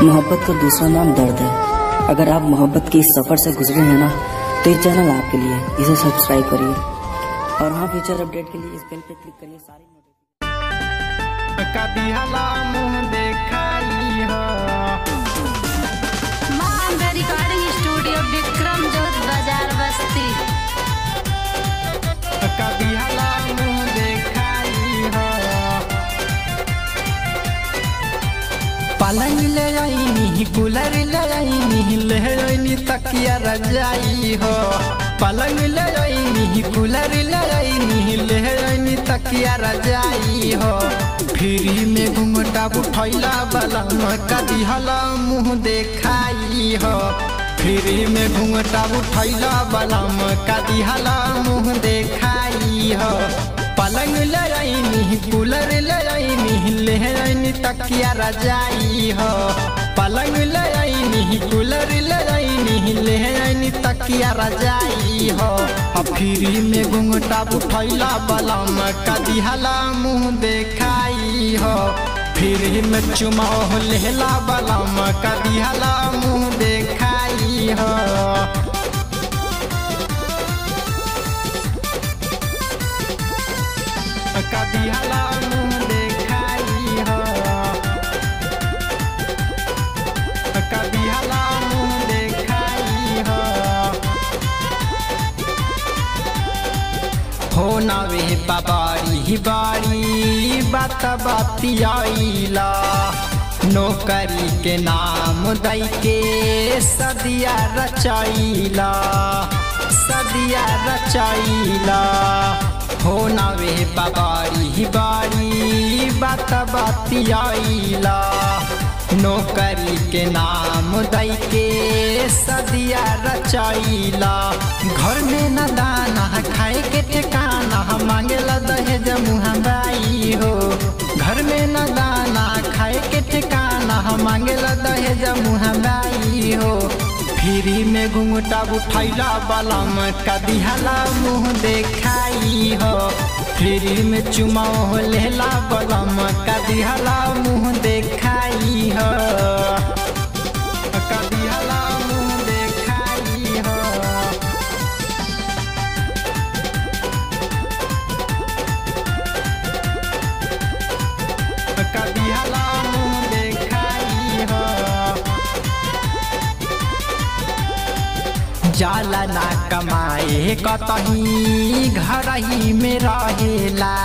मोहब्बत का दूसरा नाम दर्द है। अगर आप मोहब्बत के इस सफर से गुजरे हैं ना, तो ये चैनल आपके लिए, इसे सब्सक्राइब करिए और हाँ, फ्यूचर अपडेट के लिए इस बेल पे क्लिक करिए। सारी कभी हला मुँह देखाई हो। मां रिकॉर्डिंग स्टूडियो विक्रम जोत बाजार बस्ती। कभी हला मुँह देखाई हो। पलंग ले आईनी, कूलर ले आईनी, ले आईनी तकिया रजाई हो। पलंग ले आईनी, कूलर ले आईनी, ले आईनी तकिया रजाई हो। फ्री में घूंघटा उठैला बलम कदी हला मुँह देखाई हो। फ्री में घूंघटा उठैला बलम कदी हला मुँह देखाई हो। पलंग ले आईनी, कूलर ले आईनी, ले आईनी तकिया रजाई हो। पलंग ले आईनी, कूलर ले आईनी, ले आईनी तकिया रजाई हो। फ्री में घूंघटा उठैला बलम कदी हला मुँह देखाई हो। फ्री में चुमा लेला बलम कदी हला मुँह देखाई हो। कभी हला मुँह देखाई हो। कभी हला मुँह देखाई हो ना वे बाबारी बारी बात बातियाइला। नौकरी के नाम दई के सदिया रचाइला, सदिया रचाइला। हो ना वे बाबारी बारी बात बातियाइला। नौकरी के नाम दई के सदिया रचाइला। घर में न दाना खाए के ठिकाना, मांगेला दहेज मुहबाई हो। घर में न दाना खाए के ठिकाना, मांगेला दहेज मुहबाई हो। फ्री में घूंघटा उठैला बलम कदी हला मुँह देखाई हो। फ्री में चुमा लेला बलम कदी हला मुँह देखाई हो। कदी हला मुँह देखाई हो। कदी हला मुँह देखाई हो। जाला ना कमाए कतही घर ही में रहेला।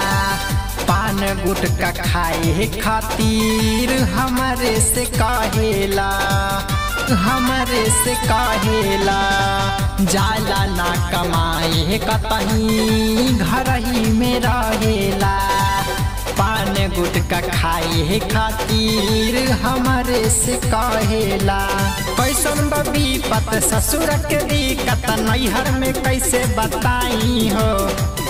पान गुटका खाए खातिर हमारे से कहेला, हमारे से कहेला। जाला ना कमाए कतही घर ही में रहेला। पान गुटका खाए खातिर हमारे से कहेला। कैसन बबी पत ससुर के दिक्कत नैहर में कैसे बताई हो।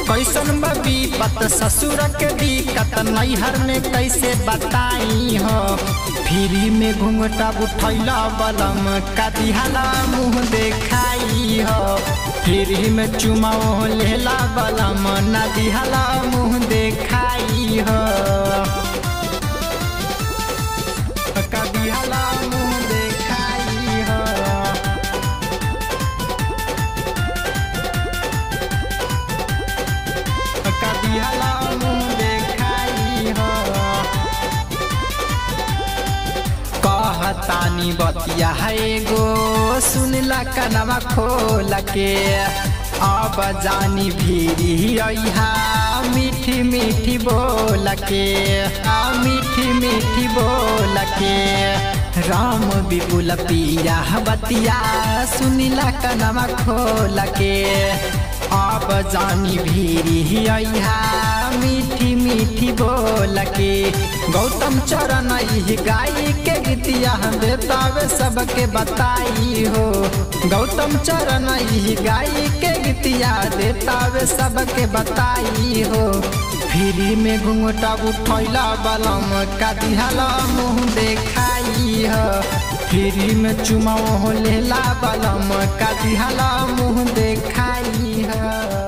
कैसन बबी पत ससुर के दिक्कत नैहर में कैसे बताई हो। फ्री में घूंघटा उठैला बलम कदी हला मुँह देखाई हो। फ्री में चुमा लेला बलम नदी हला मुँह देखाई हो। कदी हला मुँह देखाई हो। कदी हला मुँह देखाई हो। कहतानी बतिया है गो सुनला कनवा खोल के। अब जानी भीरी अइहा मीठी मीठी बोल के, मीठी मीठी बोल के। राम विपुल पिया बतिया सुनिला कनवा खोल के। अब जानी भीरी अइहा मीठी मीठी बोल के। गौतम चरण गाई के गीतिया बेतावे सबके बताई हो। गौतम चरण गाई के गीतिया देतावे सबके बताई हो। फ्री में घूंघटा उठैला बलम कदी हला मुँह देखाई हो। फ्री में चुमा लेला बलम कदी हला मुँह देखाई हो।